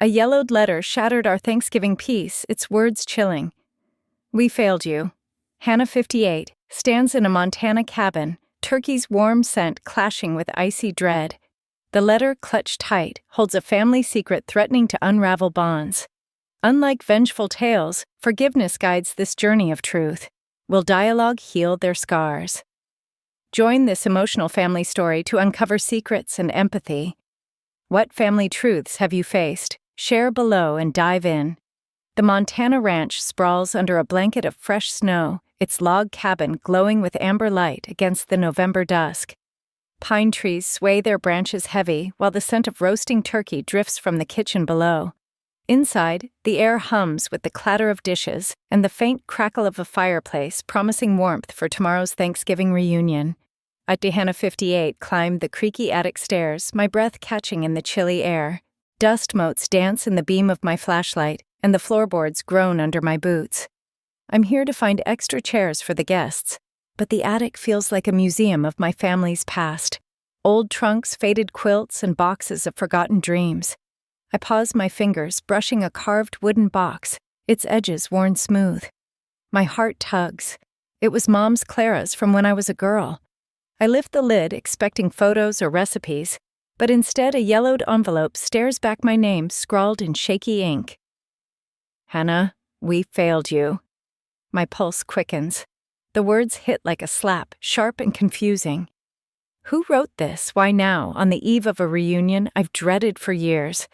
A yellowed letter shattered our Thanksgiving peace, its words chilling. We failed you. Hannah, 58, stands in a Montana cabin, turkey's warm scent clashing with icy dread. The letter, clutched tight, holds a family secret threatening to unravel bonds. Unlike vengeful tales, forgiveness guides this journey of truth. Will dialogue heal their scars? Join this emotional family story to uncover secrets and empathy. What family truths have you faced? Share below and dive in. The Montana ranch sprawls under a blanket of fresh snow, its log cabin glowing with amber light against the November dusk. Pine trees sway their branches heavy while the scent of roasting turkey drifts from the kitchen below. Inside, the air hums with the clatter of dishes and the faint crackle of a fireplace promising warmth for tomorrow's Thanksgiving reunion. I, Hannah, 58, climbed the creaky attic stairs, my breath catching in the chilly air. Dust motes dance in the beam of my flashlight, and the floorboards groan under my boots. I'm here to find extra chairs for the guests, but the attic feels like a museum of my family's past. Old trunks, faded quilts, and boxes of forgotten dreams. I pause my fingers, brushing a carved wooden box, its edges worn smooth. My heart tugs. It was Mom's Clara's from when I was a girl. I lift the lid, expecting photos or recipes, but instead a yellowed envelope stares back my name scrawled in shaky ink. Hannah, we failed you. My pulse quickens. The words hit like a slap, sharp and confusing. Who wrote this? Why now, on the eve of a reunion I've dreaded for years?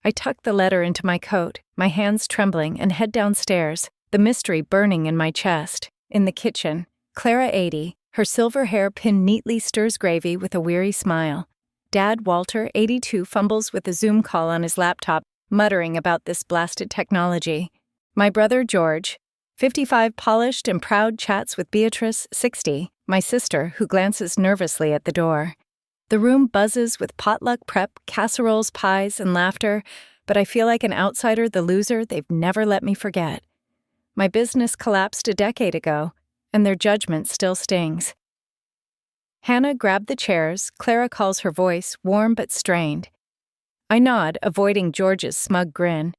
I tuck the letter into my coat, my hands trembling, and head downstairs, the mystery burning in my chest. In the kitchen, Clara, 80, her silver hair pinned neatly, stirs gravy with a weary smile. Dad, Walter, 82, fumbles with a Zoom call on his laptop, muttering about this blasted technology. My brother, George, 55, polished and proud, chats with Beatrice, 60, my sister, who glances nervously at the door. The room buzzes with potluck prep, casseroles, pies, and laughter, but I feel like an outsider, the loser they've never let me forget. My business collapsed a decade ago, and their judgment still stings. Hannah grabbed the chairs, Clara calls her voice, warm but strained. I nod, avoiding George's smug grin.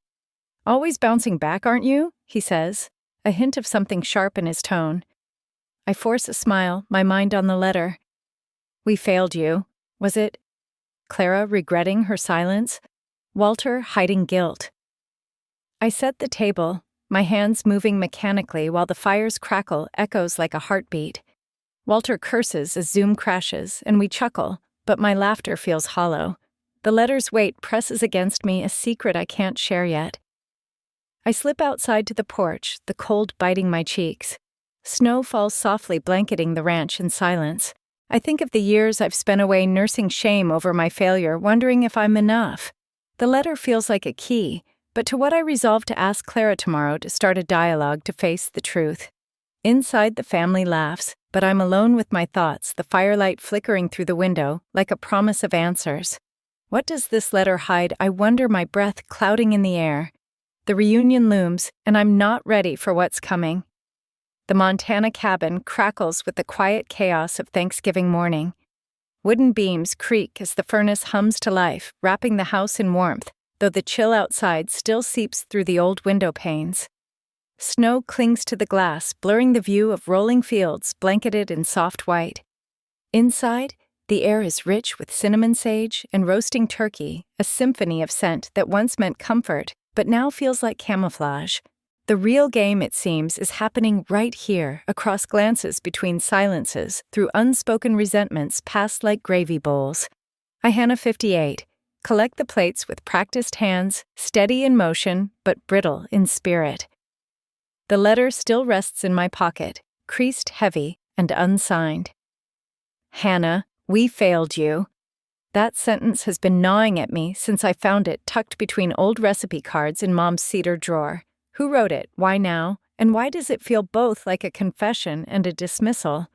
Always bouncing back, aren't you? He says, a hint of something sharp in his tone. I force a smile, my mind on the letter. We failed you. Was it? Clara regretting her silence? Walter hiding guilt. I set the table, my hands moving mechanically while the fire's crackle echoes like a heartbeat. Walter curses as Zoom crashes, and we chuckle, but my laughter feels hollow. The letter's weight presses against me, a secret I can't share yet. I slip outside to the porch, the cold biting my cheeks. Snow falls softly, blanketing the ranch in silence. I think of the years I've spent away nursing shame over my failure, wondering if I'm enough. The letter feels like a key, but to what I resolve to ask Clara tomorrow to start a dialogue to face the truth. Inside, the family laughs, but I'm alone with my thoughts, the firelight flickering through the window like a promise of answers. What does this letter hide? I wonder, my breath clouding in the air. The reunion looms, and I'm not ready for what's coming. The Montana cabin crackles with the quiet chaos of Thanksgiving morning. Wooden beams creak as the furnace hums to life, wrapping the house in warmth, though the chill outside still seeps through the old window panes. Snow clings to the glass, blurring the view of rolling fields blanketed in soft white. Inside, the air is rich with cinnamon sage and roasting turkey, a symphony of scent that once meant comfort, but now feels like camouflage. The real game, it seems, is happening right here, across glances between silences, through unspoken resentments passed like gravy bowls. I, Hannah, 58, collect the plates with practiced hands, steady in motion, but brittle in spirit. The letter still rests in my pocket, creased, heavy, and unsigned. Hannah, we failed you. That sentence has been gnawing at me since I found it tucked between old recipe cards in Mom's cedar drawer. Who wrote it? Why now? And why does it feel both like a confession and a dismissal?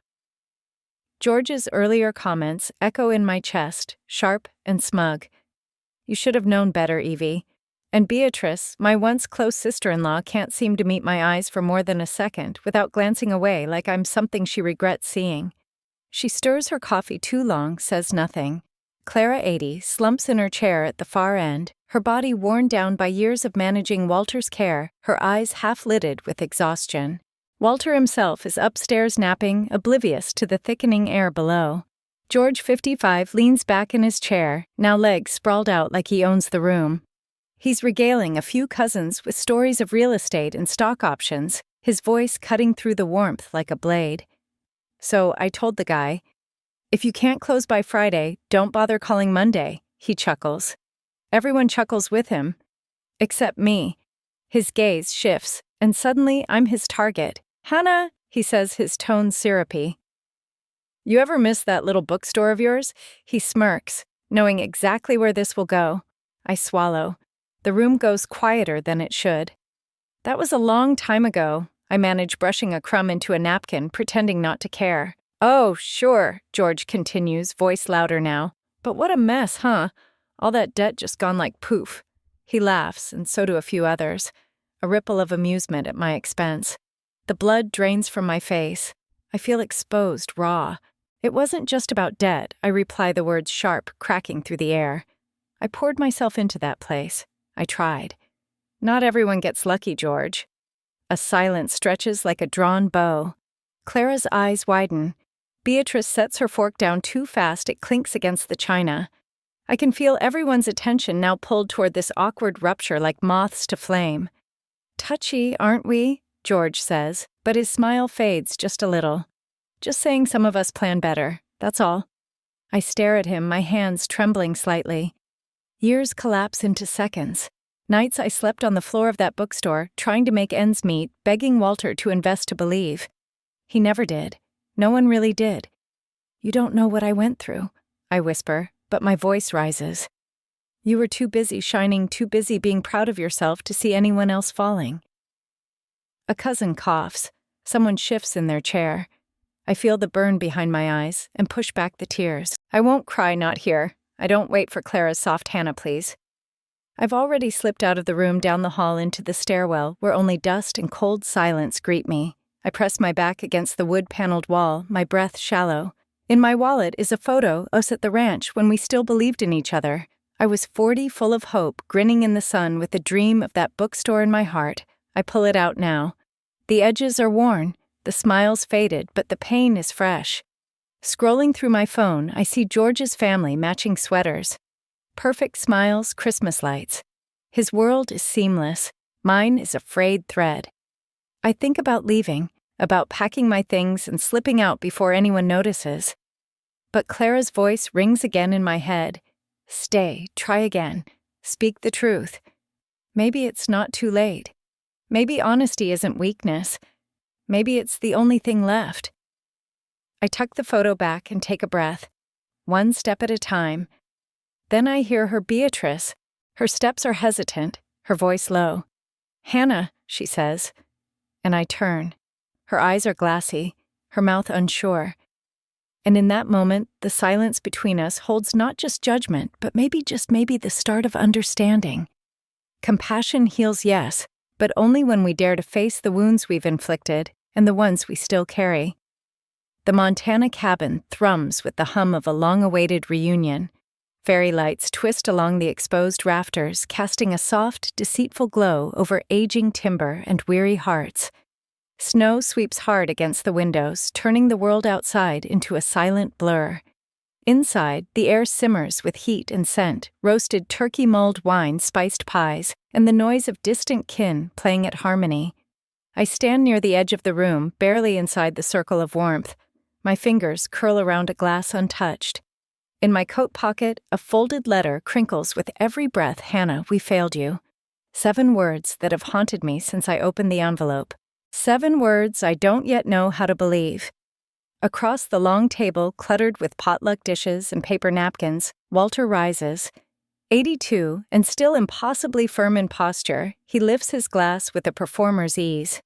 George's earlier comments echo in my chest, sharp and smug. You should have known better, Evie. And Beatrice, my once close sister-in-law, can't seem to meet my eyes for more than a second without glancing away like I'm something she regrets seeing. She stirs her coffee too long, says nothing. Clara, 80, slumps in her chair at the far end, her body worn down by years of managing Walter's care, her eyes half-lidded with exhaustion. Walter himself is upstairs napping, oblivious to the thickening air below. George, 55, leans back in his chair, now legs sprawled out like he owns the room. He's regaling a few cousins with stories of real estate and stock options, his voice cutting through the warmth like a blade. So I told the guy, "If you can't close by Friday, don't bother calling Monday," he chuckles. Everyone chuckles with him. Except me. His gaze shifts, and suddenly I'm his target. "Hannah," he says, his tone syrupy. "You ever miss that little bookstore of yours?" He smirks, knowing exactly where this will go. I swallow. The room goes quieter than it should. "That was a long time ago." I manage brushing a crumb into a napkin, pretending not to care. "Oh, sure," George continues, voice louder now. "But what a mess, huh? All that debt just gone like poof." He laughs, and so do a few others. A ripple of amusement at my expense. The blood drains from my face. I feel exposed, raw. "It wasn't just about debt," I reply, the words sharp, cracking through the air. I poured myself into that place. I tried. "Not everyone gets lucky, George." A silence stretches like a drawn bow. Clara's eyes widen. Beatrice sets her fork down too fast it clinks against the china. I can feel everyone's attention now pulled toward this awkward rupture like moths to flame. "Touchy, aren't we?" George says, but his smile fades just a little. "Just saying some of us plan better, that's all." I stare at him, my hands trembling slightly. Years collapse into seconds. Nights I slept on the floor of that bookstore, trying to make ends meet, begging Walter to invest to believe. He never did. No one really did. "You don't know what I went through," I whisper, but my voice rises. "You were too busy shining, too busy being proud of yourself to see anyone else falling." A cousin coughs. Someone shifts in their chair. I feel the burn behind my eyes and push back the tears. "I won't cry, not here. I don't wait for Clara's soft Hannah, please." I've already slipped out of the room down the hall into the stairwell where only dust and cold silence greet me. I press my back against the wood-paneled wall, my breath shallow. In my wallet is a photo of us at the ranch when we still believed in each other. I was 40, full of hope, grinning in the sun with the dream of that bookstore in my heart. I pull it out now. The edges are worn, the smile's faded, but the pain is fresh. Scrolling through my phone, I see George's family matching sweaters. Perfect smiles, Christmas lights. His world is seamless. Mine is a frayed thread. I think about leaving, about packing my things and slipping out before anyone notices. But Clara's voice rings again in my head. "Stay, try again, speak the truth." Maybe it's not too late. Maybe honesty isn't weakness. Maybe it's the only thing left. I tuck the photo back and take a breath, one step at a time. Then I hear her, Beatrice. Her steps are hesitant, her voice low. "Hannah," she says. And I turn. Her eyes are glassy, her mouth unsure. And in that moment, the silence between us holds not just judgment, but maybe, just maybe, the start of understanding. Compassion heals, yes, but only when we dare to face the wounds we've inflicted and the ones we still carry. The Montana cabin thrums with the hum of a long-awaited reunion. Fairy lights twist along the exposed rafters, casting a soft, deceitful glow over aging timber and weary hearts. Snow sweeps hard against the windows, turning the world outside into a silent blur. Inside, the air simmers with heat and scent, roasted turkey mulled wine, spiced pies, and the noise of distant kin playing at harmony. I stand near the edge of the room, barely inside the circle of warmth. My fingers curl around a glass untouched. In my coat pocket, a folded letter crinkles with every breath. "Hannah, we failed you." 7 words that have haunted me since I opened the envelope. 7 words I don't yet know how to believe. Across the long table, cluttered with potluck dishes and paper napkins, Walter rises. 82, and still impossibly firm in posture, he lifts his glass with a performer's ease.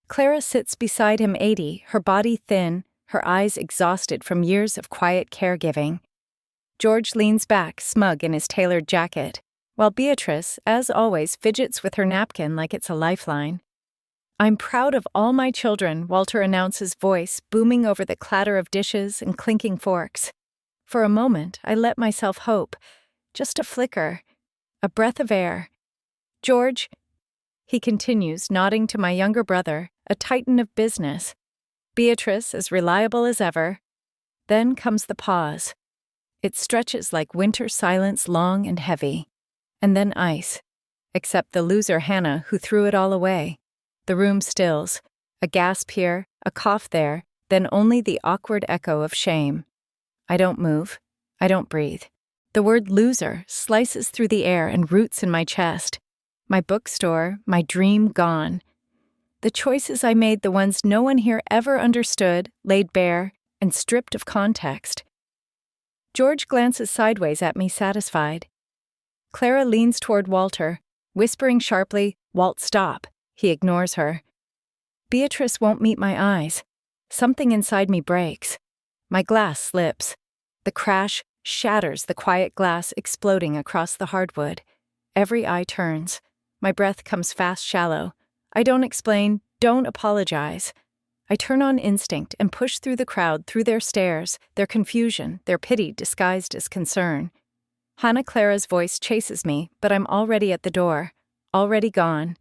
Clara sits beside him, 80, her body thin, her eyes exhausted from years of quiet caregiving. George leans back, smug in his tailored jacket, while Beatrice, as always, fidgets with her napkin like it's a lifeline. "I'm proud of all my children," Walter announces, voice booming over the clatter of dishes and clinking forks. For a moment, I let myself hope. Just a flicker. a breath of air. George, he continues, nodding to my younger brother, a titan of business. Beatrice, as reliable as ever. Then comes the pause. It stretches like winter silence, long and heavy. And then ice. Except the loser Hannah, who threw it all away. The room stills. A gasp here, a cough there, then only the awkward echo of shame. I don't move. I don't breathe. The word loser slices through the air and roots in my chest. My bookstore, my dream gone. The choices I made, the ones no one here ever understood, laid bare, and stripped of context. George glances sideways at me, satisfied. Clara leans toward Walter, whispering sharply, "Walt, stop." He ignores her. Beatrice won't meet my eyes. Something inside me breaks. My glass slips. The crash shatters the quiet glass, exploding across the hardwood. Every eye turns. My breath comes fast, shallow. I don't explain, don't apologize. I turn on instinct and push through the crowd, through their stares, their confusion, their pity disguised as concern. Hannah Clara's voice chases me, but I'm already at the door, already gone.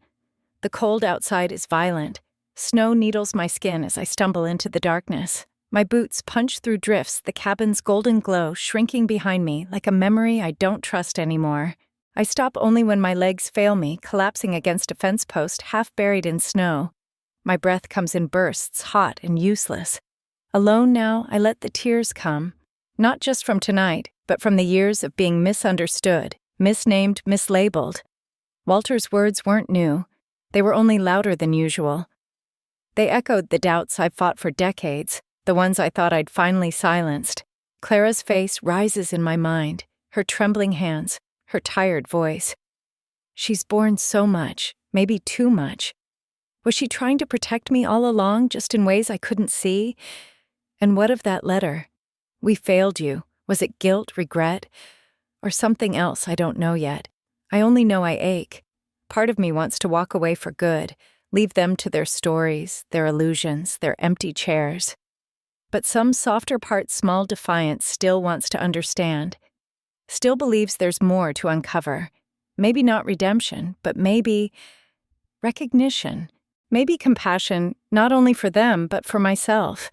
The cold outside is violent. Snow needles my skin as I stumble into the darkness. My boots punch through drifts, the cabin's golden glow shrinking behind me like a memory I don't trust anymore. I stop only when my legs fail me, collapsing against a fence post half buried in snow. My breath comes in bursts, hot and useless. Alone now, I let the tears come. Not just from tonight, but from the years of being misunderstood, misnamed, mislabeled. Walter's words weren't new. They were only louder than usual. They echoed the doubts I've fought for decades, the ones I thought I'd finally silenced. Clara's face rises in my mind, her trembling hands, her tired voice. She's borne so much, maybe too much. Was she trying to protect me all along, just in ways I couldn't see? And what of that letter? We failed you. Was it guilt, regret, or something else I don't know yet? I only know I ache. Part of me wants to walk away for good, leave them to their stories, their illusions, their empty chairs. But some softer part, small defiance, still wants to understand. Still believes there's more to uncover. Maybe not redemption, but maybe recognition. Maybe compassion, not only for them, but for myself.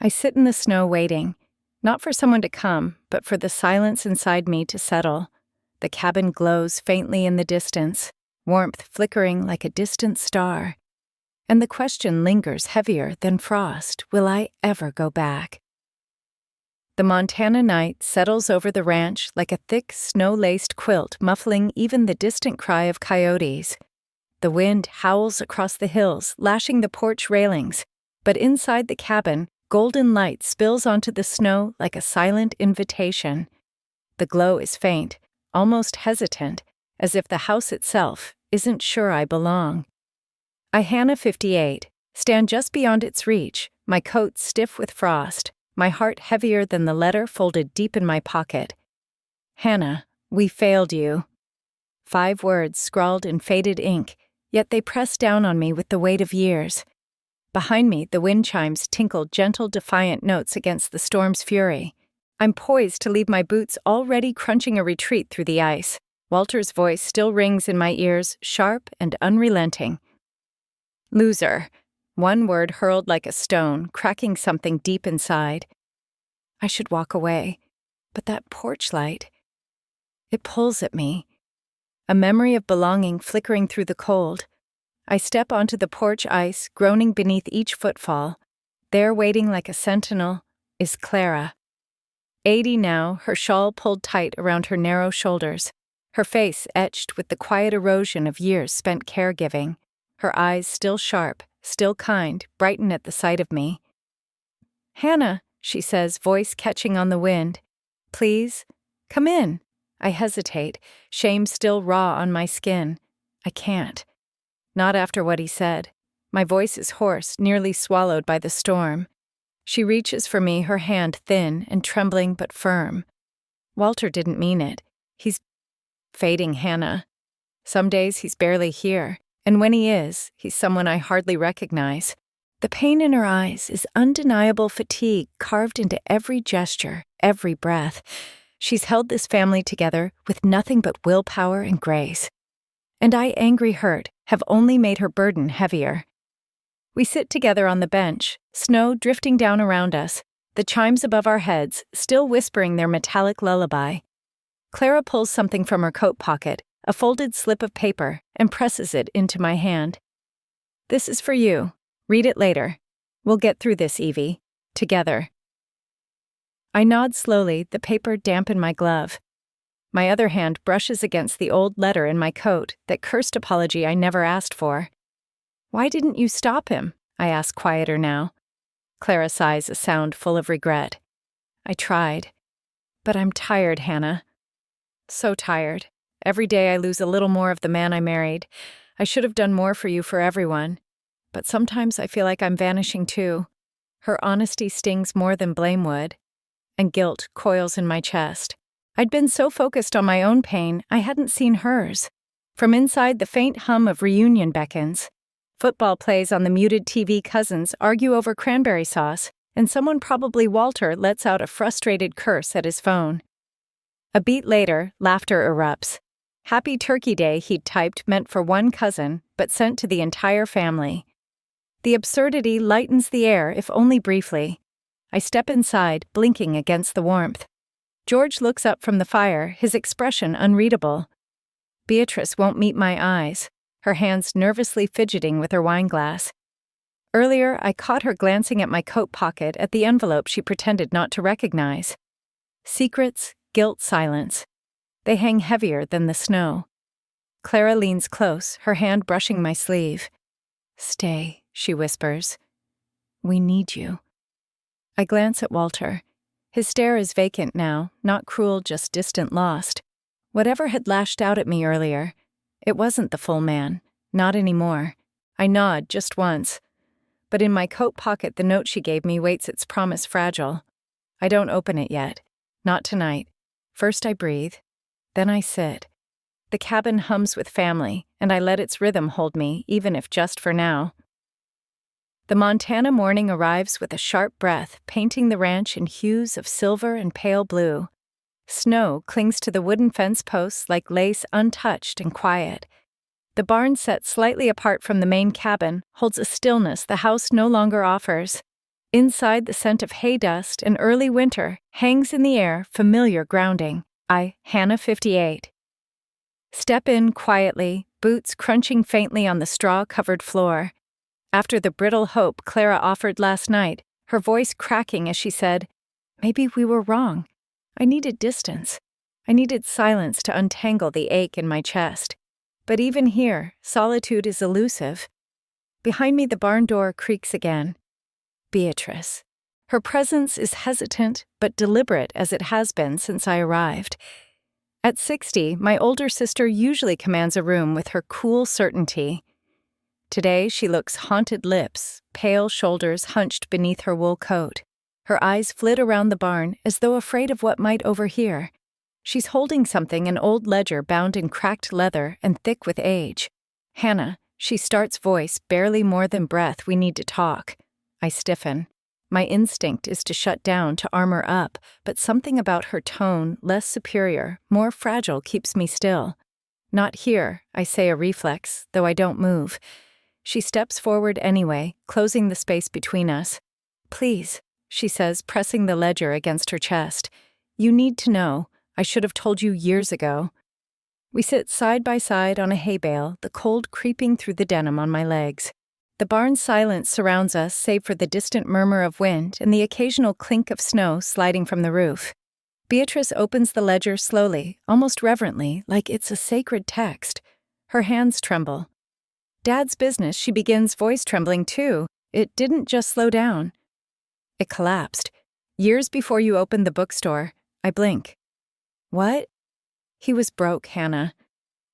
I sit in the snow waiting, not for someone to come, but for the silence inside me to settle. The cabin glows faintly in the distance, warmth flickering like a distant star. And the question lingers heavier than frost, will I ever go back? The Montana night settles over the ranch like a thick, snow-laced quilt, muffling even the distant cry of coyotes. The wind howls across the hills, lashing the porch railings, but inside the cabin, golden light spills onto the snow like a silent invitation. The glow is faint, almost hesitant, as if the house itself isn't sure I belong. I, Hannah 58, stand just beyond its reach, my coat stiff with frost, my heart heavier than the letter folded deep in my pocket. Hannah, we failed you. 5 words scrawled in faded ink, yet they press down on me with the weight of years. Behind me, the wind chimes tinkle gentle, defiant notes against the storm's fury. I'm poised to leave my boots already crunching a retreat through the ice. Walter's voice still rings in my ears, sharp and unrelenting. Loser. 1 word hurled like a stone, cracking something deep inside. I should walk away, but that porch light, it pulls at me. A memory of belonging flickering through the cold. I step onto the porch ice, groaning beneath each footfall. There, waiting like a sentinel, is Clara. 80 now, her shawl pulled tight around her narrow shoulders, her face etched with the quiet erosion of years spent caregiving, her eyes still sharp, still kind, brighten at the sight of me. Hannah, she says, voice catching on the wind. Please, come in. I hesitate, shame still raw on my skin. I can't. Not after what he said. My voice is hoarse, nearly swallowed by the storm. She reaches for me, her hand thin and trembling but firm. Walter didn't mean it. He's fading, Hannah. Some days he's barely here, and when he is, he's someone I hardly recognize. The pain in her eyes is undeniable fatigue carved into every gesture, every breath. She's held this family together with nothing but willpower and grace. And I, angry hurt, have only made her burden heavier. We sit together on the bench, snow drifting down around us, the chimes above our heads still whispering their metallic lullaby. Clara pulls something from her coat pocket, a folded slip of paper, and presses it into my hand. "This is for you. Read it later. We'll get through this, Evie. Together." I nod slowly, the paper damp in my glove. My other hand brushes against the old letter in my coat, that cursed apology I never asked for. "Why didn't you stop him?" I ask, quieter now. Clara sighs, a sound full of regret. "I tried. But I'm tired, Hannah. So tired. Every day I lose a little more of the man I married. I should have done more for you, for everyone. But sometimes I feel like I'm vanishing too. Her honesty stings more than blame would. And guilt coils in my chest. I'd been so focused on my own pain, I hadn't seen hers. From inside, the faint hum of reunion beckons. Football plays on the muted TV, cousins argue over cranberry sauce, and someone, probably Walter, lets out a frustrated curse at his phone. A beat later, laughter erupts. "Happy Turkey Day," he'd typed, meant for one cousin, but sent to the entire family. The absurdity lightens the air, if only briefly. I step inside, blinking against the warmth. George looks up from the fire, his expression unreadable. Beatrice won't meet my eyes, her hands nervously fidgeting with her wineglass. Earlier, I caught her glancing at my coat pocket at the envelope she pretended not to recognize. Secrets, guilt, silence. They hang heavier than the snow. Clara leans close, her hand brushing my sleeve. "Stay," she whispers. "We need you." I glance at Walter. His stare is vacant now, not cruel, just distant, lost. Whatever had lashed out at me earlier, it wasn't the full man, not anymore. I nod just once. But in my coat pocket, the note she gave me waits its promise fragile. I don't open it yet. Not tonight. First I breathe. Then I sit. The cabin hums with family, and I let its rhythm hold me, even if just for now. The Montana morning arrives with a sharp breath, painting the ranch in hues of silver and pale blue. Snow clings to the wooden fence posts like lace, untouched and quiet. The barn, set slightly apart from the main cabin, holds a stillness the house no longer offers. Inside, the scent of hay dust and early winter hangs in the air, familiar grounding. Hannah 58. Step in quietly, boots crunching faintly on the straw-covered floor. After the brittle hope Clara offered last night, her voice cracking as she said, "Maybe we were wrong. I needed distance. I needed silence to untangle the ache in my chest. But even here, solitude is elusive." Behind me, the barn door creaks again. Beatrice. Her presence is hesitant but deliberate, as it has been since I arrived. At 60, my older sister usually commands a room with her cool certainty. Today, she looks haunted lips, pale shoulders hunched beneath her wool coat. Her eyes flit around the barn as though afraid of what might overhear. She's holding something, an old ledger bound in cracked leather and thick with age. "Hannah," she starts, voice barely more than breath, "we need to talk." I stiffen. My instinct is to shut down, to armor up, but something about her tone, less superior, more fragile, keeps me still. "Not here," I say, a reflex, though I don't move. She steps forward anyway, closing the space between us. "Please," she says, pressing the ledger against her chest. "You need to know. I should have told you years ago." We sit side by side on a hay bale, the cold creeping through the denim on my legs. The barn's silence surrounds us, save for the distant murmur of wind and the occasional clink of snow sliding from the roof. Beatrice opens the ledger slowly, almost reverently, like it's a sacred text. Her hands tremble. "Dad's business," she begins, voice trembling too. "It didn't just slow down. It collapsed. Years before you opened the bookstore." I blink. "What?" "He was broke, Hannah.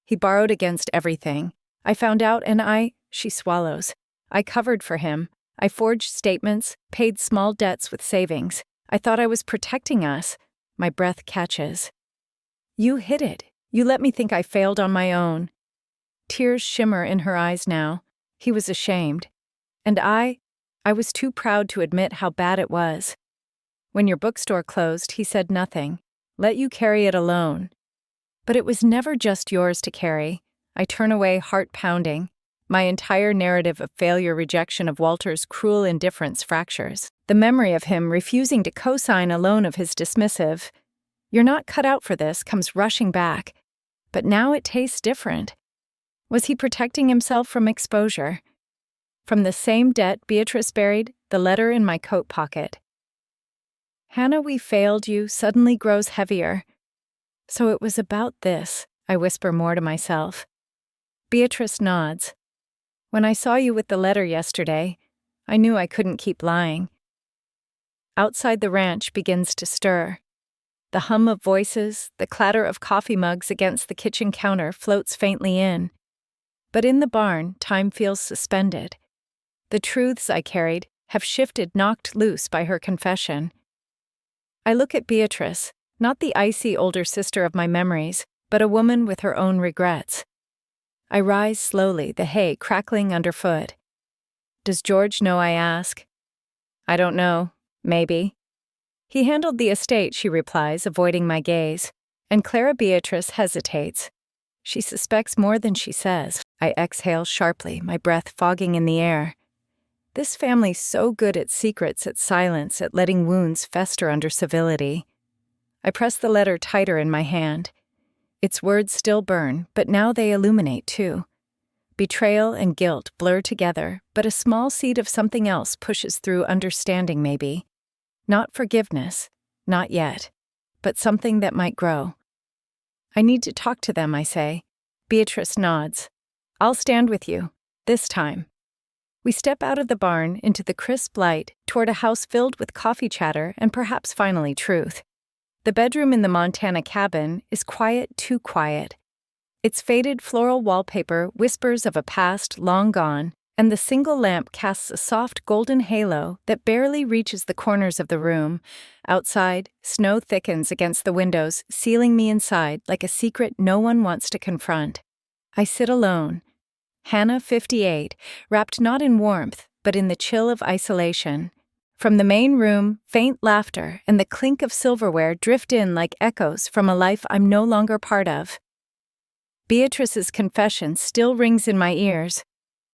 He borrowed against everything. I found out and she swallows. I covered for him. I forged statements, paid small debts with savings. I thought I was protecting us." My breath catches. "You hid it. You let me think I failed on my own." Tears shimmer in her eyes now. He was ashamed. And I was too proud to admit how bad it was. "When your bookstore closed, he said nothing. let you carry it alone. But it was never just yours to carry. I turn away, heart pounding. My entire narrative of failure rejection of Walter's cruel indifference fractures. The memory of him refusing to co-sign alone of his dismissive, "You're not cut out for this," comes rushing back. But now it tastes different. Was he protecting himself from exposure? From the same debt Beatrice buried, the letter in my coat pocket. "Hannah, we failed you," suddenly grows heavier. So it was about this, I whisper more to myself. Beatrice nods. "When I saw you with the letter yesterday, I knew I couldn't keep lying." Outside the ranch begins to stir. The hum of voices, the clatter of coffee mugs against the kitchen counter floats faintly in. But in the barn, time feels suspended. The truths I carried have shifted, knocked loose by her confession. I look at Beatrice, not the icy older sister of my memories, but a woman with her own regrets. I rise slowly, the hay crackling underfoot. "Does George know?" I ask. "I don't know. Maybe." "He handled the estate," she replies, avoiding my gaze. And Clara Beatrice hesitates. She suspects more than she says. I exhale sharply, my breath fogging in the air. This family's so good at secrets, at silence, at letting wounds fester under civility. I press the letter tighter in my hand. Its words still burn, but now they illuminate too. Betrayal and guilt blur together, but a small seed of something else pushes through, understanding maybe. Not forgiveness, not yet, but something that might grow. "I need to talk to them," I say. Beatrice nods. "I'll stand with you, this time." We step out of the barn into the crisp light toward a house filled with coffee chatter and perhaps finally truth. The bedroom in the Montana cabin is quiet, too quiet. Its faded floral wallpaper whispers of a past long gone, and the single lamp casts a soft golden halo that barely reaches the corners of the room. Outside, snow thickens against the windows, sealing me inside like a secret no one wants to confront. I sit alone. Hannah, 58, wrapped not in warmth, but in the chill of isolation. From the main room, faint laughter and the clink of silverware drift in like echoes from a life I'm no longer part of. Beatrice's confession still rings in my ears.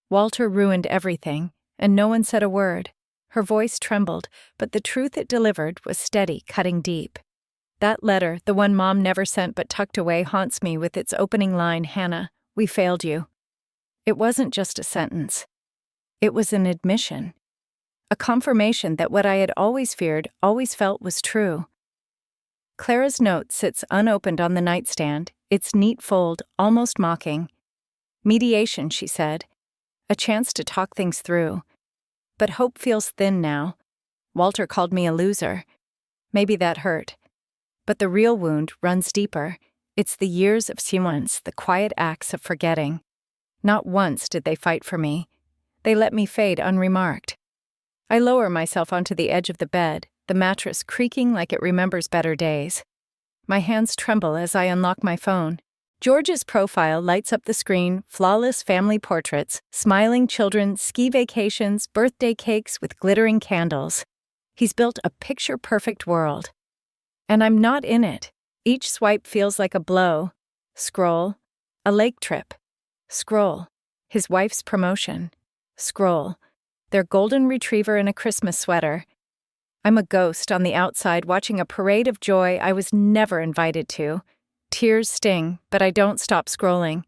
Walter ruined everything, and no one said a word. Her voice trembled, but the truth it delivered was steady, cutting deep. That letter, the one Mom never sent but tucked away, haunts me with its opening line, "Hannah, we failed you." It wasn't just a sentence. It was an admission. A confirmation that what I had always feared, always felt was true. Clara's note sits unopened on the nightstand, its neat fold almost mocking. "Mediation," she said. A chance to talk things through. But hope feels thin now. Walter called me a loser. Maybe that hurt. But the real wound runs deeper. It's the years of silence, the quiet acts of forgetting. Not once did they fight for me. They let me fade unremarked. I lower myself onto the edge of the bed, the mattress creaking like it remembers better days. My hands tremble as I unlock my phone. George's profile lights up the screen, flawless family portraits, smiling children, ski vacations, birthday cakes with glittering candles. He's built a picture-perfect world. And I'm not in it. Each swipe feels like a blow. Scroll. A lake trip. Scroll. His wife's promotion. Scroll. Their golden retriever in a Christmas sweater. I'm a ghost on the outside watching a parade of joy I was never invited to. Tears sting, but I don't stop scrolling.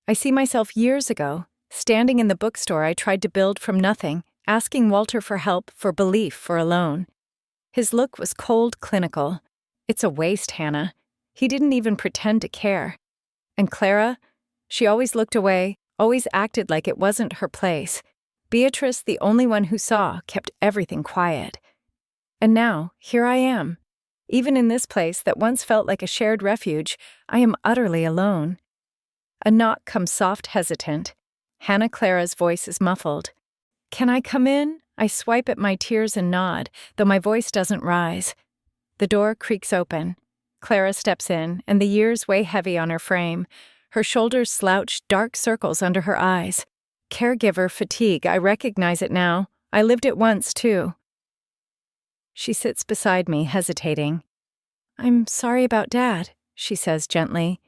I see myself years ago, standing in the bookstore I tried to build from nothing, asking Walter for help, for belief, for a loan. His look was cold, clinical. "It's a waste, Hannah." He didn't even pretend to care. And Clara? She always looked away, always acted like it wasn't her place. Beatrice, the only one who saw, kept everything quiet. And now, here I am. Even in this place that once felt like a shared refuge, I am utterly alone. A knock comes soft, hesitant. Hannah Clara's voice is muffled. "Can I come in?" I swipe at my tears and nod, though my voice doesn't rise. The door creaks open. Clara steps in, and the years weigh heavy on her frame. Her shoulders slouch, dark circles under her eyes. Caregiver fatigue, I recognize it now. I lived it once, too. She sits beside me, hesitating. I'm sorry about Dad, she says gently.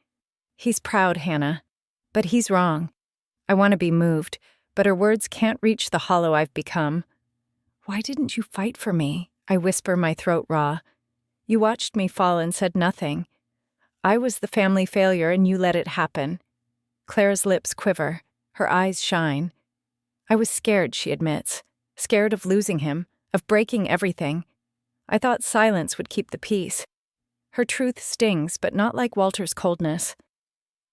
He's proud, Hannah. But he's wrong. I want to be moved, but her words can't reach the hollow I've become. Why didn't you fight for me? I whisper, my throat raw. You watched me fall and said nothing. I was the family failure and you let it happen. Clara's lips quiver. Her eyes shine. I was scared, she admits. Scared of losing him, of breaking everything. I thought silence would keep the peace. Her truth stings, but not like Walter's coldness.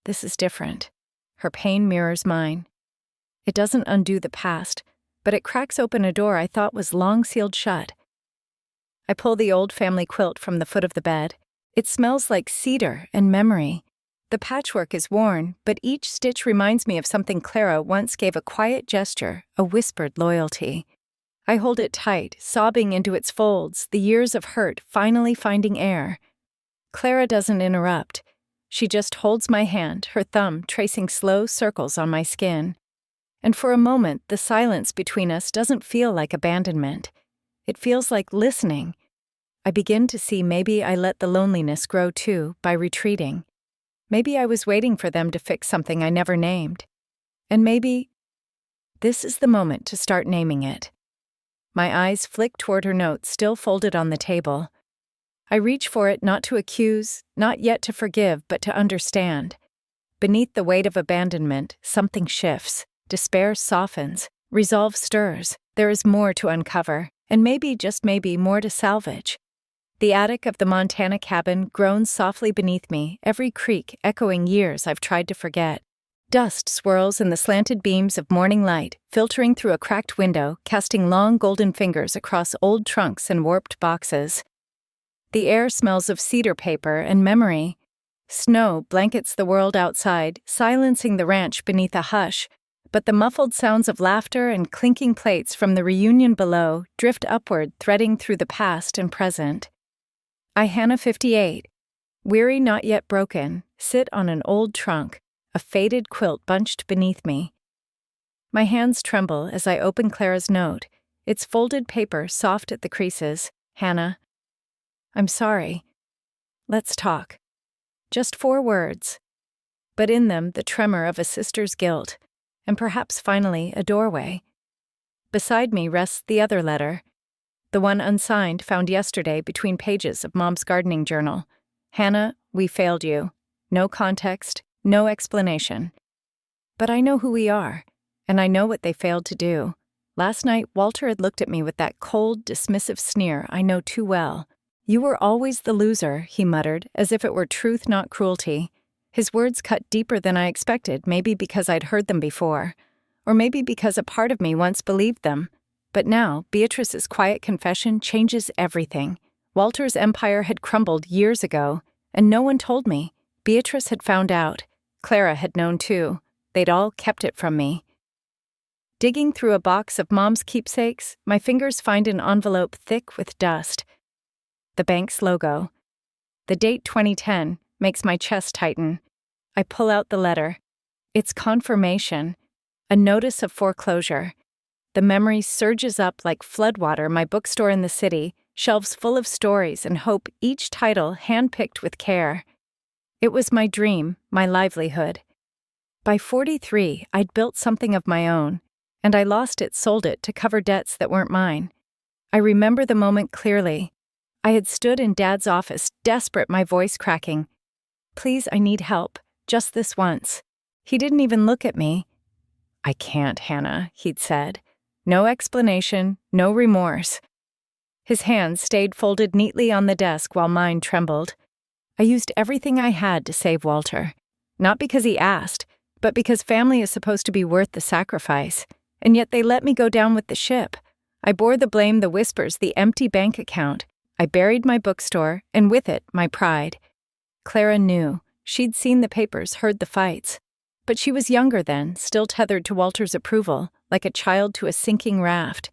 This is different. Her pain mirrors mine. It doesn't undo the past, but it cracks open a door I thought was long sealed shut. I pull the old family quilt from the foot of the bed. It smells like cedar and memory. The patchwork is worn, but each stitch reminds me of something Clara once gave a quiet gesture, a whispered loyalty. I hold it tight, sobbing into its folds, the years of hurt finally finding air. Clara doesn't interrupt. She just holds my hand, her thumb tracing slow circles on my skin. And for a moment, the silence between us doesn't feel like abandonment. It feels like listening. I begin to see maybe I let the loneliness grow too, by retreating. Maybe I was waiting for them to fix something I never named. And maybe this is the moment to start naming it. My eyes flick toward her note still folded on the table. I reach for it not to accuse, not yet to forgive, but to understand. Beneath the weight of abandonment, something shifts. Despair softens. Resolve stirs. There is more to uncover, and maybe, just maybe, more to salvage. The attic of the Montana cabin groans softly beneath me, every creak echoing years I've tried to forget. Dust swirls in the slanted beams of morning light, filtering through a cracked window, casting long golden fingers across old trunks and warped boxes. The air smells of cedar paper and memory. Snow blankets the world outside, silencing the ranch beneath a hush, but the muffled sounds of laughter and clinking plates from the reunion below drift upward, threading through the past and present. I, Hannah 58, weary not yet broken, sit on an old trunk, a faded quilt bunched beneath me. My hands tremble as I open Clara's note, its folded paper soft at the creases. Hannah, I'm sorry. Let's talk. Just 4 words. But in them the tremor of a sister's guilt, and perhaps finally a doorway. Beside me rests the other letter, the one unsigned found yesterday between pages of Mom's gardening journal. Hannah, we failed you. No context, no explanation. But I know who we are, and I know what they failed to do. Last night, Walter had looked at me with that cold, dismissive sneer I know too well. You were always the loser, he muttered, as if it were truth, not cruelty. His words cut deeper than I expected, maybe because I'd heard them before, or maybe because a part of me once believed them. But now, Beatrice's quiet confession changes everything. Walter's empire had crumbled years ago, and no one told me. Beatrice had found out. Clara had known too. They'd all kept it from me. Digging through a box of Mom's keepsakes, my fingers find an envelope thick with dust. The bank's logo. The date 2010 makes my chest tighten. I pull out the letter. It's confirmation. A notice of foreclosure. The memory surges up like floodwater. My bookstore in the city, shelves full of stories and hope, each title handpicked with care. It was my dream, my livelihood. By 43, I'd built something of my own, and I lost it, sold it to cover debts that weren't mine. I remember the moment clearly. I had stood in Dad's office, desperate, my voice cracking. Please, I need help, just this once. He didn't even look at me. I can't, Hannah, he'd said. No explanation, no remorse. His hands stayed folded neatly on the desk while mine trembled. I used everything I had to save Walter. Not because he asked, but because family is supposed to be worth the sacrifice. And yet they let me go down with the ship. I bore the blame, the whispers, the empty bank account. I buried my bookstore, and with it, my pride. Clara knew. She'd seen the papers, heard the fights. But she was younger then, still tethered to Walter's approval, like a child to a sinking raft.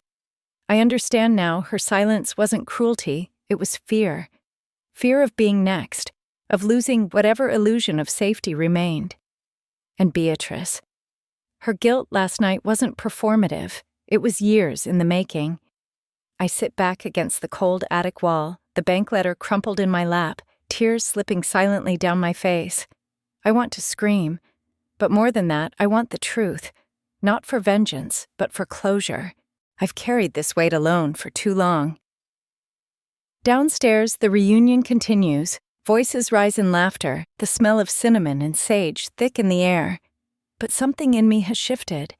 I understand now her silence wasn't cruelty, it was fear. Fear of being next, of losing whatever illusion of safety remained. And Beatrice. Her guilt last night wasn't performative, it was years in the making. I sit back against the cold attic wall, the bank letter crumpled in my lap, tears slipping silently down my face. I want to scream, but more than that, I want the truth. Not for vengeance, but for closure. I've carried this weight alone for too long. Downstairs, the reunion continues. Voices rise in laughter, the smell of cinnamon and sage thick in the air. But something in me has shifted.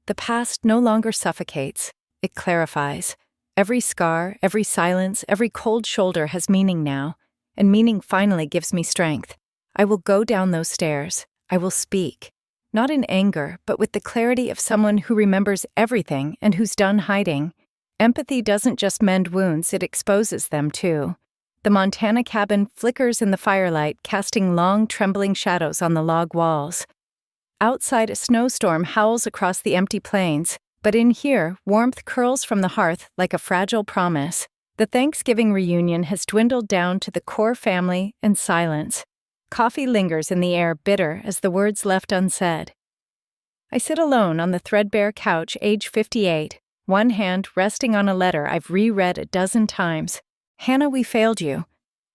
The past no longer suffocates, it clarifies. Every scar, every silence, every cold shoulder has meaning now, and meaning finally gives me strength. I will go down those stairs. I will speak. Not in anger, but with the clarity of someone who remembers everything and who's done hiding. Empathy doesn't just mend wounds, it exposes them too. The Montana cabin flickers in the firelight, casting long, trembling shadows on the log walls. Outside, a snowstorm howls across the empty plains, but in here, warmth curls from the hearth like a fragile promise. The Thanksgiving reunion has dwindled down to the core family and silence. Coffee lingers in the air, bitter as the words left unsaid. I sit alone on the threadbare couch, age 58, one hand resting on a letter I've reread a dozen times. Hannah, we failed you.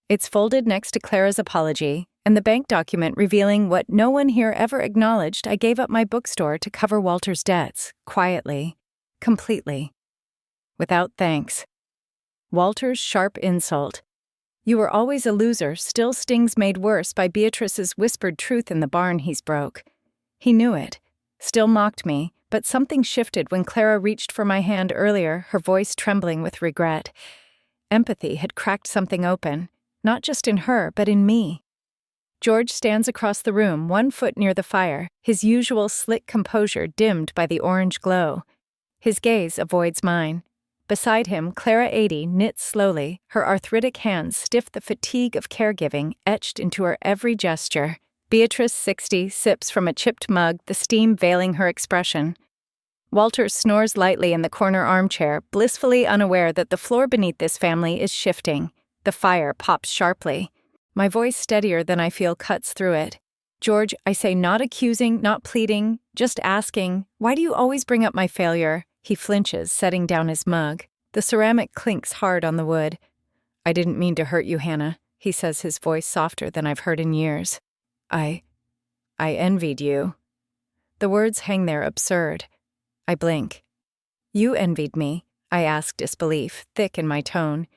It's folded next to Clara's apology, and the bank document revealing what no one here ever acknowledged. I gave up my bookstore to cover Walter's debts, quietly, completely, without thanks. Walter's sharp insult. You were always a loser still stings, made worse by Beatrice's whispered truth in the barn he's broke. He knew it, still mocked me, but something shifted when Clara reached for my hand earlier, her voice trembling with regret. Empathy had cracked something open, not just in her, but in me. George stands across the room, one foot near the fire, his usual slick composure dimmed by the orange glow. His gaze avoids mine. Beside him, Clara, 80, knits slowly, her arthritic hands stiff, the fatigue of caregiving etched into her every gesture. Beatrice, 60, sips from a chipped mug, the steam veiling her expression. Walter snores lightly in the corner armchair, blissfully unaware that the floor beneath this family is shifting. The fire pops sharply. My voice steadier than I feel cuts through it. George, I say, not accusing, not pleading, just asking, why do you always bring up my failure? He flinches, setting down his mug. The ceramic clinks hard on the wood. I didn't mean to hurt you, Hannah, he says, his voice softer than I've heard in years. I envied you. The words hang there absurd. I blink. You envied me, I ask, disbelief thick in my tone.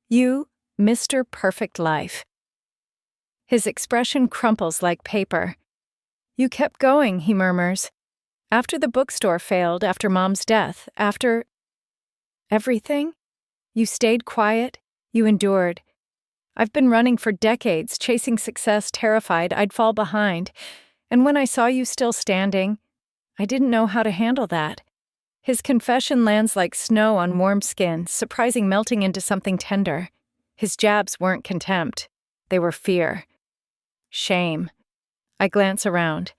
You, Mr. Perfect Life. His expression crumples like paper. You kept going, he murmurs. After the bookstore failed, after Mom's death, after everything, you stayed quiet, you endured. I've been running for decades, chasing success, terrified I'd fall behind. And when I saw you still standing, I didn't know how to handle that. His confession lands like snow on warm skin, surprising melting into something tender. His jabs weren't contempt. They were fear. Shame. I glance around.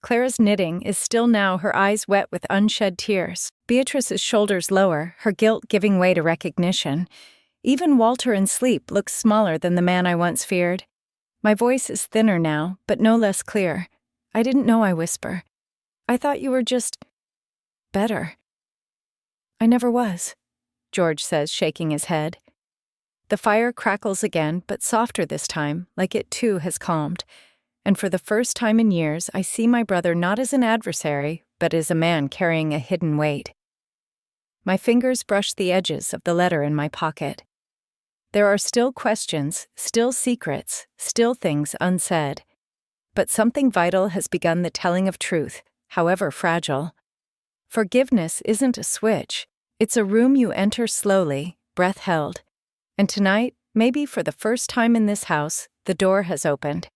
Clara's knitting is still now, her eyes wet with unshed tears. Beatrice's shoulders lower, her guilt giving way to recognition. Even Walter in sleep looks smaller than the man I once feared. My voice is thinner now, but no less clear. I didn't know I whisper. I thought you were just better. I never was, George says, shaking his head. The fire crackles again, but softer this time, like it too has calmed. And for the first time in years, I see my brother not as an adversary, but as a man carrying a hidden weight. My fingers brush the edges of the letter in my pocket. There are still questions, still secrets, still things unsaid. But something vital has begun the telling of truth, however fragile. Forgiveness isn't a switch. It's a room you enter slowly, breath held. And tonight, maybe for the first time in this house, the door has opened.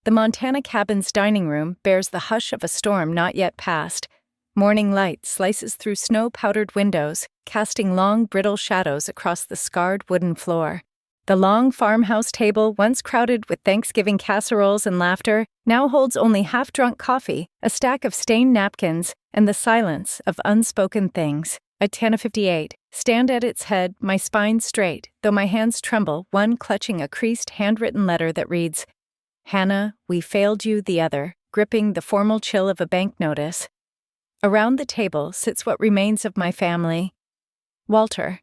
The Montana cabin's dining room bears the hush of a storm not yet past. Morning light slices through snow-powdered windows, casting long, brittle shadows across the scarred wooden floor. The long farmhouse table, once crowded with Thanksgiving casseroles and laughter, now holds only half-drunk coffee, a stack of stained napkins, and the silence of unspoken things. At 10:58, stand at its head, my spine straight, though my hands tremble, one clutching a creased handwritten letter that reads, Hannah, we failed you, the other, gripping the formal chill of a bank notice. Around the table sits what remains of my family. Walter,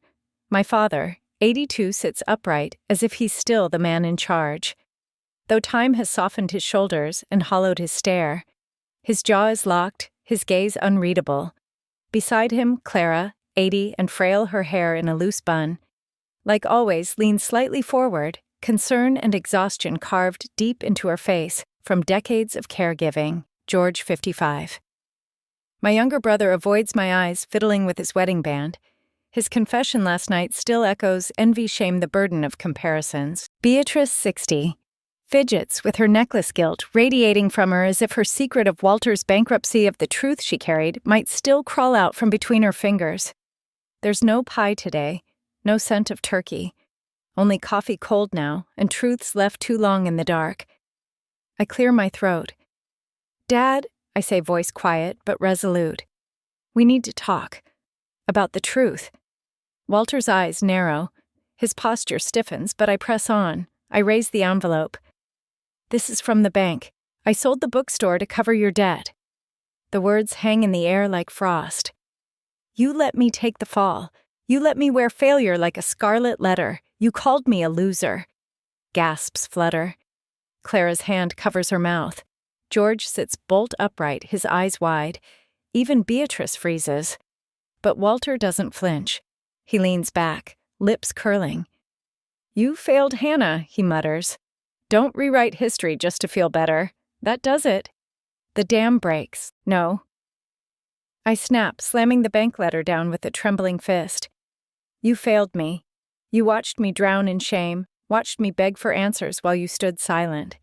my father, 82 sits upright as if he's still the man in charge. Though time has softened his shoulders and hollowed his stare, his jaw is locked, his gaze unreadable. Beside him, Clara, 80 and frail, her hair in a loose bun, like always, leans slightly forward, concern and exhaustion carved deep into her face from decades of caregiving. George, 55. My younger brother avoids my eyes, fiddling with his wedding band. His confession last night still echoes envy, shame, the burden of comparisons. Beatrice, 60. Fidgets with her necklace guilt radiating from her as if her secret of Walter's bankruptcy of the truth she carried might still crawl out from between her fingers. There's no pie today, no scent of turkey, only coffee cold now and truths left too long in the dark. I clear my throat. Dad, I say, voice quiet but resolute. We need to talk. About the truth. Walter's eyes narrow. His posture stiffens, but I press on. I raise the envelope. This is from the bank. I sold the bookstore to cover your debt. The words hang in the air like frost. You let me take the fall. You let me wear failure like a scarlet letter. You called me a loser. Gasps flutter. Clara's hand covers her mouth. George sits bolt upright, his eyes wide. Even Beatrice freezes. But Walter doesn't flinch. He leans back, lips curling. You failed Hannah, he mutters. Don't rewrite history just to feel better. That does it. The dam breaks. No. I snap, slamming the bank letter down with a trembling fist. You failed me. You watched me drown in shame, watched me beg for answers while you stood silent.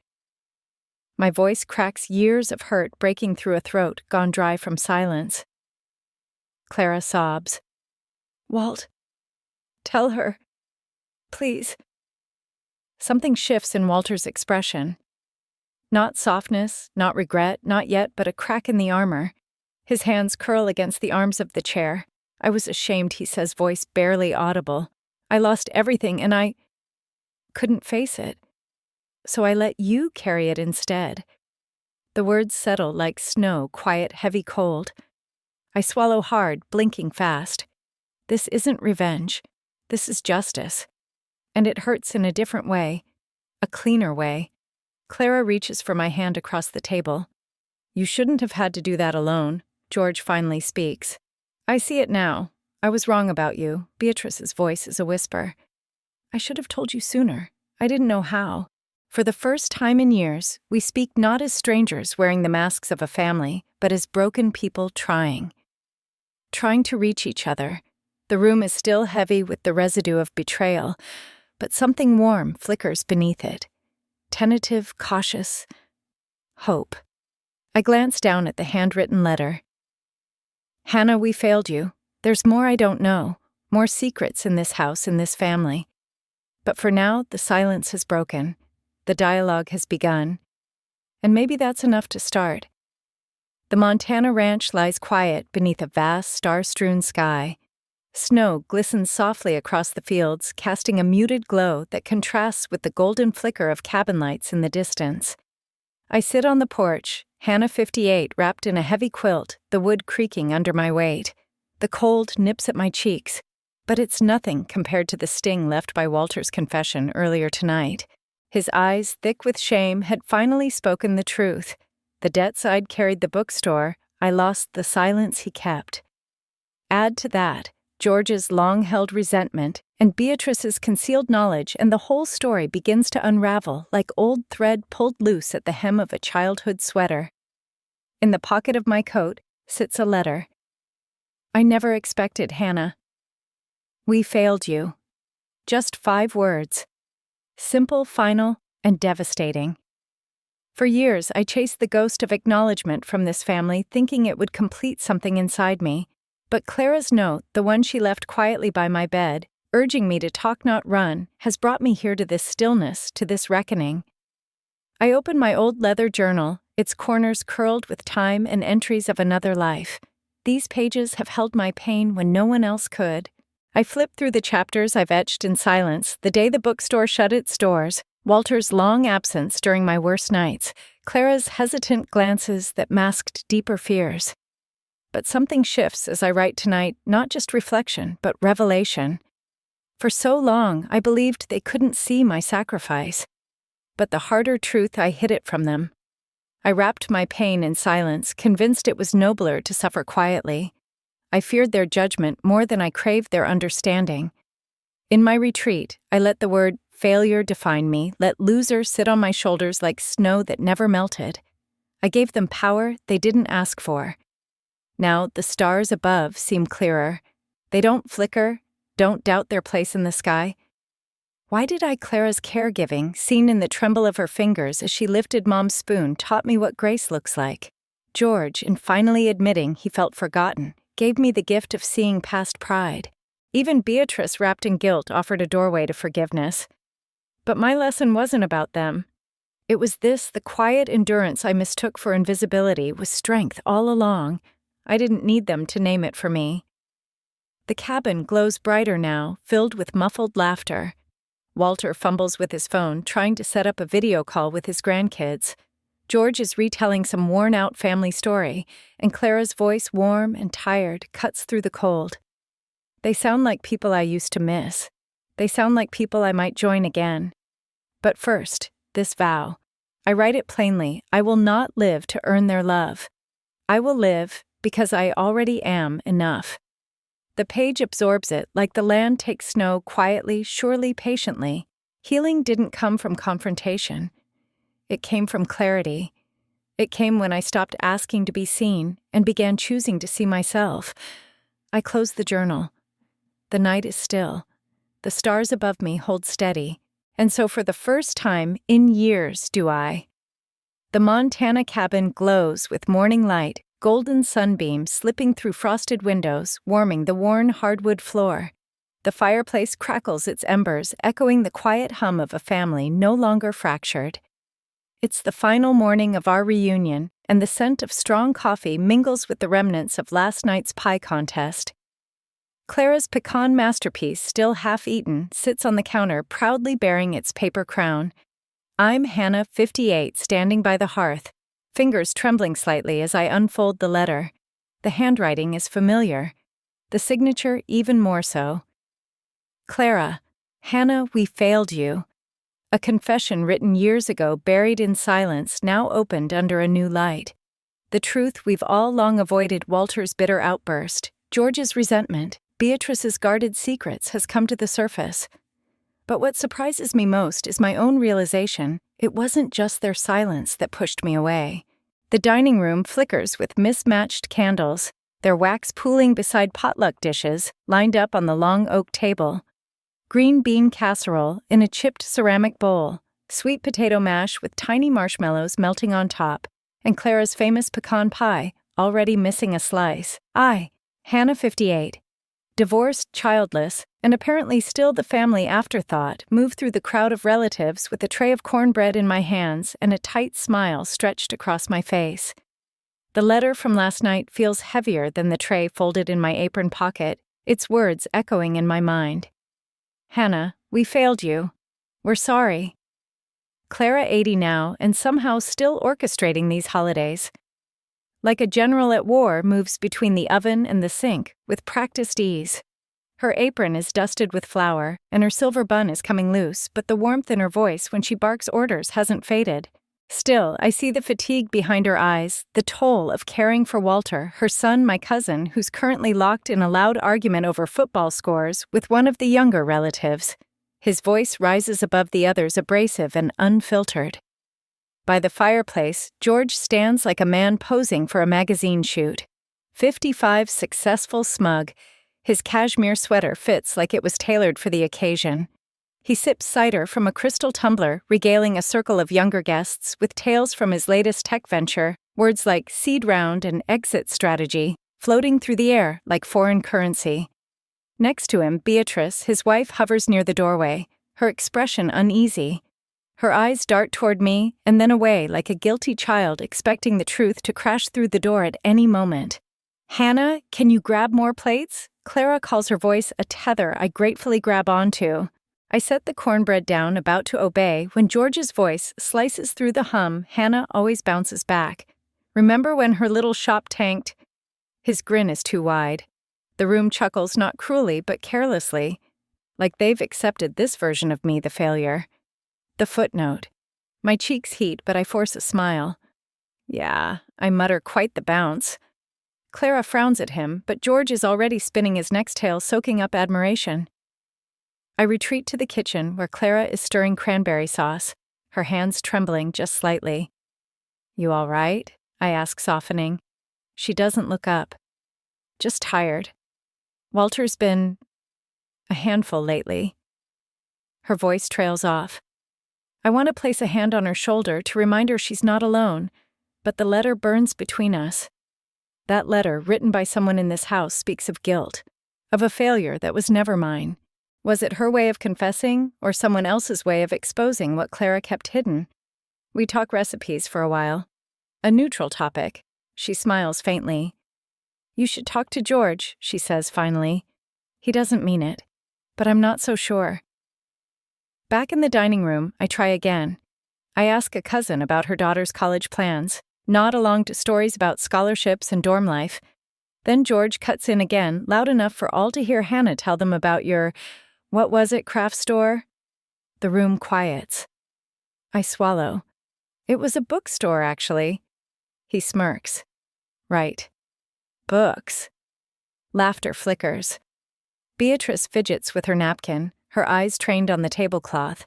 My voice cracks, years of hurt breaking through a throat gone dry from silence. Clara sobs. Walt, tell her. Please. Something shifts in Walter's expression. Not softness, not regret, not yet, but a crack in the armor. His hands curl against the arms of the chair. I was ashamed, he says, voice barely audible. I lost everything and I couldn't face it. So I let you carry it instead. The words settle like snow, quiet, heavy, cold. I swallow hard, blinking fast. This isn't revenge. This is justice. And it hurts in a different way. A cleaner way. Clara reaches for my hand across the table. You shouldn't have had to do that alone, George finally speaks. I see it now. I was wrong about you. Beatrice's voice is a whisper. I should have told you sooner. I didn't know how. For the first time in years, we speak not as strangers wearing the masks of a family, but as broken people trying. Trying to reach each other. The room is still heavy with the residue of betrayal, but something warm flickers beneath it. Tentative, cautious. Hope. I glance down at the handwritten letter. Hannah, we failed you. There's more I don't know. More secrets in this house, in this family. But for now, the silence has broken. The dialogue has begun. And maybe that's enough to start. The Montana ranch lies quiet beneath a vast, star-strewn sky. Snow glistens softly across the fields, casting a muted glow that contrasts with the golden flicker of cabin lights in the distance. I sit on the porch, Hannah 58 wrapped in a heavy quilt, the wood creaking under my weight. The cold nips at my cheeks, but it's nothing compared to the sting left by Walter's confession earlier tonight. His eyes, thick with shame, had finally spoken the truth. The debts I'd carried the bookstore, I lost the silence he kept. Add to that George's long-held resentment and Beatrice's concealed knowledge, and the whole story begins to unravel like old thread pulled loose at the hem of a childhood sweater. In the pocket of my coat sits a letter. I never expected, Hannah. We failed you. Just 5 words. Simple, final, and devastating. For years, I chased the ghost of acknowledgement from this family, thinking it would complete something inside me. But Clara's note, the one she left quietly by my bed, urging me to talk not run, has brought me here to this stillness, to this reckoning. I open my old leather journal, its corners curled with time and entries of another life. These pages have held my pain when no one else could. I flip through the chapters I've etched in silence, the day the bookstore shut its doors, Walter's long absence during my worst nights, Clara's hesitant glances that masked deeper fears. But something shifts as I write tonight, not just reflection, but revelation. For so long, I believed they couldn't see my sacrifice. But the harder truth, I hid it from them. I wrapped my pain in silence, convinced it was nobler to suffer quietly. I feared their judgment more than I craved their understanding. In my retreat, I let the word failure define me, let loser sit on my shoulders like snow that never melted. I gave them power they didn't ask for. Now the stars above seem clearer. They don't flicker, don't doubt their place in the sky. Why did Clara's caregiving, seen in the tremble of her fingers as she lifted Mom's spoon, taught me what grace looks like? George, in finally admitting he felt forgotten, gave me the gift of seeing past pride. Even Beatrice, wrapped in guilt, offered a doorway to forgiveness. But my lesson wasn't about them. It was this: the quiet endurance I mistook for invisibility was strength all along. I didn't need them to name it for me. The cabin glows brighter now, filled with muffled laughter. Walter fumbles with his phone, trying to set up a video call with his grandkids. George is retelling some worn-out family story, and Clara's voice, warm and tired, cuts through the cold. They sound like people I used to miss. They sound like people I might join again. But first, this vow. I write it plainly: I will not live to earn their love. I will live because I already am enough. The page absorbs it like the land takes snow, quietly, surely, patiently. Healing didn't come from confrontation. It came from clarity. It came when I stopped asking to be seen and began choosing to see myself. I close the journal. The night is still. The stars above me hold steady. And so for the first time in years do I. The Montana cabin glows with morning light, golden sunbeams slipping through frosted windows, warming the worn hardwood floor. The fireplace crackles its embers, echoing the quiet hum of a family no longer fractured. It's the final morning of our reunion, and the scent of strong coffee mingles with the remnants of last night's pie contest. Clara's pecan masterpiece, still half-eaten, sits on the counter, proudly bearing its paper crown. I'm Hannah, 58, standing by the hearth, fingers trembling slightly as I unfold the letter. The handwriting is familiar. The signature even more so. Clara, Hannah, we failed you. A confession written years ago, buried in silence, now opened under a new light. The truth we've all long avoided: Walter's bitter outburst, George's resentment, Beatrice's guarded secrets, has come to the surface. But what surprises me most is my own realization: it wasn't just their silence that pushed me away. The dining room flickers with mismatched candles, their wax pooling beside potluck dishes lined up on the long oak table. Green bean casserole in a chipped ceramic bowl, sweet potato mash with tiny marshmallows melting on top, and Clara's famous pecan pie, already missing a slice. I, Hannah, 58, divorced, childless, and apparently still the family afterthought, move through the crowd of relatives with a tray of cornbread in my hands and a tight smile stretched across my face. The letter from last night feels heavier than the tray folded in my apron pocket, its words echoing in my mind. Hannah, we failed you. We're sorry. Clara, 80 now, and somehow still orchestrating these holidays. Like a general at war, moves between the oven and the sink with practiced ease. Her apron is dusted with flour, and her silver bun is coming loose, but the warmth in her voice when she barks orders hasn't faded. Still, I see the fatigue behind her eyes, the toll of caring for Walter, her son, my cousin, who's currently locked in a loud argument over football scores with one of the younger relatives. His voice rises above the others, abrasive and unfiltered. By the fireplace, George stands like a man posing for a magazine shoot. 55, successful, smug. His cashmere sweater fits like it was tailored for the occasion. He sips cider from a crystal tumbler, regaling a circle of younger guests with tales from his latest tech venture, words like seed round and exit strategy, floating through the air like foreign currency. Next to him, Beatrice, his wife, hovers near the doorway, her expression uneasy. Her eyes dart toward me and then away like a guilty child expecting the truth to crash through the door at any moment. Hannah, can you grab more plates? Clara calls, her voice a tether I gratefully grab onto. I set the cornbread down, about to obey, when George's voice slices through the hum Hannah always bounces back. Remember when her little shop tanked? His grin is too wide. The room chuckles, not cruelly but carelessly. like they've accepted this version of me, the failure. The footnote. My cheeks heat, but I force a smile. Yeah, I mutter quite the bounce. Clara frowns at him, but George is already spinning his next tale, soaking up admiration. I retreat to the kitchen where Clara is stirring cranberry sauce, her hands trembling just slightly. You all right? I ask, softening. She doesn't look up. Just tired. Walter's been a handful lately. Her voice trails off. I want to place a hand on her shoulder to remind her she's not alone, but the letter burns between us. That letter, written by someone in this house, speaks of guilt, of a failure that was never mine. Was it her way of confessing, or someone else's way of exposing what Clara kept hidden? We talk recipes for a while. A neutral topic. She smiles faintly. You should talk to George, she says finally. He doesn't mean it, but I'm not so sure. Back in the dining room, I try again. I ask a cousin about her daughter's college plans, nod along to stories about scholarships and dorm life. Then George cuts in again, loud enough for all to hear Hannah tell them about your, what was it, craft store? The room quiets. I swallow. It was a bookstore, actually. He smirks. Right. Books. Laughter flickers. Beatrice fidgets with her napkin, her eyes trained on the tablecloth.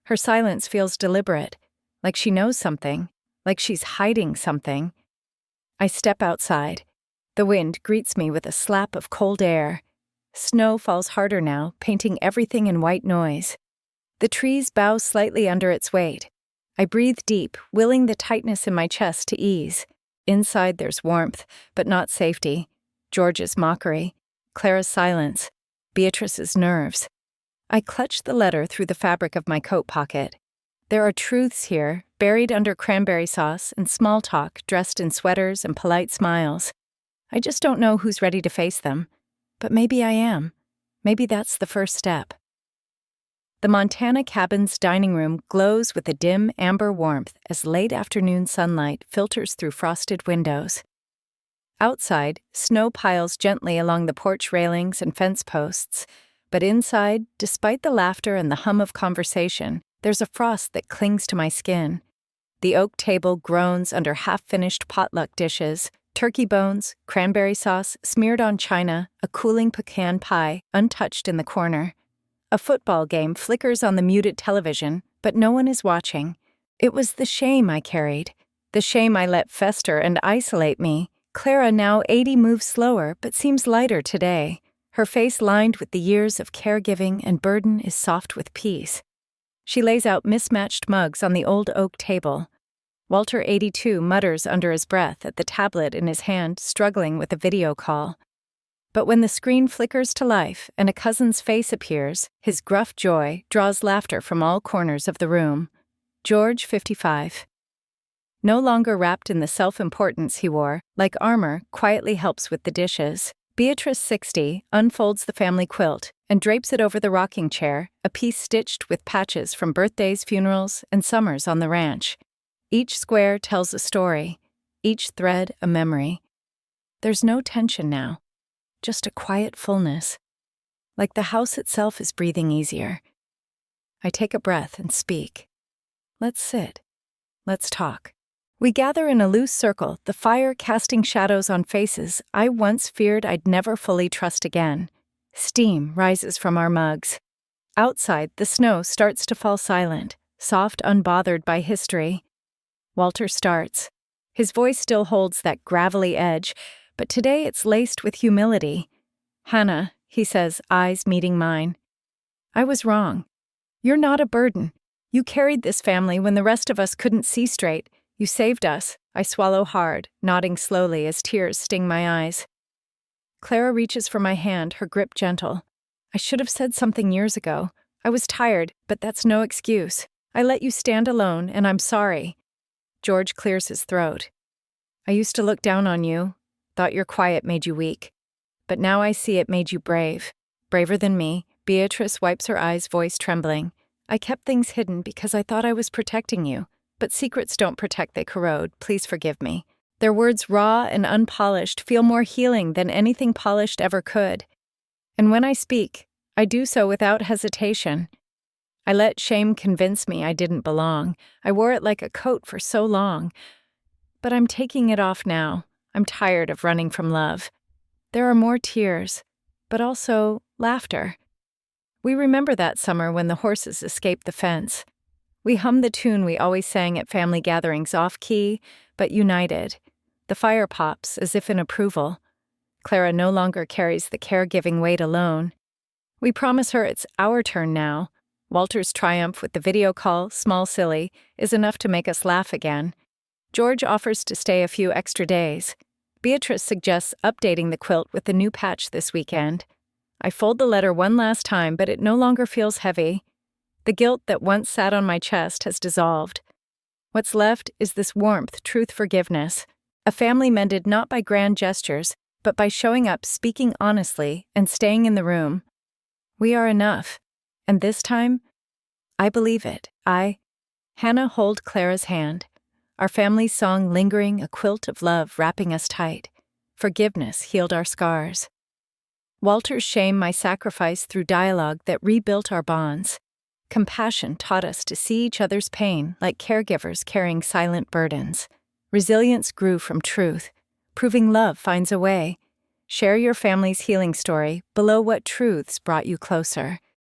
Her silence feels deliberate, like she knows something, like she's hiding something. I step outside. The wind greets me with a slap of cold air. Snow falls harder now, painting everything in white noise. The trees bow slightly under its weight. I breathe deep, willing the tightness in my chest to ease. Inside there's warmth, but not safety. George's mockery. Clara's silence. Beatrice's nerves. I clutch the letter through the fabric of my coat pocket. There are truths here, buried under cranberry sauce and small talk dressed in sweaters and polite smiles. I just don't know who's ready to face them. But maybe I am. Maybe that's the first step. The Montana cabin's dining room glows with a dim amber warmth as late afternoon sunlight filters through frosted windows. Outside, snow piles gently along the porch railings and fence posts, but inside, despite the laughter and the hum of conversation, there's a frost that clings to my skin. The oak table groans under half-finished potluck dishes, turkey bones, cranberry sauce smeared on china, a cooling pecan pie untouched in the corner. A football game flickers on the muted television, but no one is watching. It was the shame I carried, the shame I let fester and isolate me. Clara, now 80, moves slower, but seems lighter today. Her face lined with the years of caregiving and burden is soft with peace. She lays out mismatched mugs on the old oak table. Walter, 82, mutters under his breath at the tablet in his hand, struggling with a video call. But when the screen flickers to life and a cousin's face appears, his gruff joy draws laughter from all corners of the room. George, 55. No longer wrapped in the self-importance he wore, like armor, quietly helps with the dishes. Beatrice, 60, unfolds the family quilt and drapes it over the rocking chair, a piece stitched with patches from birthdays, funerals, and summers on the ranch. Each square tells a story, each thread a memory. There's no tension now, just a quiet fullness, like the house itself is breathing easier. I take a breath and speak. Let's sit. Let's talk. We gather in a loose circle, the fire casting shadows on faces I once feared I'd never fully trust again. Steam rises from our mugs. Outside, the snow starts to fall silent, soft, unbothered by history. Walter starts. His voice still holds that gravelly edge, but today it's laced with humility. Hannah, he says, eyes meeting mine. I was wrong. You're not a burden. You carried this family when the rest of us couldn't see straight. You saved us. I swallow hard, nodding slowly as tears sting my eyes. Clara reaches for my hand, her grip gentle. I should have said something years ago. I was tired, but that's no excuse. I let you stand alone, and I'm sorry. George clears his throat. I used to look down on you, thought your quiet made you weak. But now I see it made you brave. Braver than me. Beatrice wipes her eyes, voice trembling. I kept things hidden because I thought I was protecting you. But secrets don't protect, they corrode. Please forgive me. Their words, raw and unpolished, feel more healing than anything polished ever could. And when I speak, I do so without hesitation. I let shame convince me I didn't belong. I wore it like a coat for so long. But I'm taking it off now. I'm tired of running from love. There are more tears, but also laughter. We remember that summer when the horses escaped the fence. We hum the tune we always sang at family gatherings off-key, but united. The fire pops as if in approval. Clara no longer carries the caregiving weight alone. We promise her it's our turn now. Walter's triumph with the video call, small silly, is enough to make us laugh again. George offers to stay a few extra days. Beatrice suggests updating the quilt with the new patch this weekend. I fold the letter one last time, but it no longer feels heavy. The guilt that once sat on my chest has dissolved. What's left is this warmth, truth, forgiveness. A family mended not by grand gestures, but by showing up, speaking honestly, and staying in the room. We are enough. And this time, I believe it. Hannah, hold Clara's hand. Our family's song lingering, a quilt of love wrapping us tight. Forgiveness healed our scars. Walter's shame, my sacrifice through dialogue that rebuilt our bonds. Compassion taught us to see each other's pain like caregivers carrying silent burdens. Resilience grew from truth, proving love finds a way. Share your family's healing story below what truths brought you closer.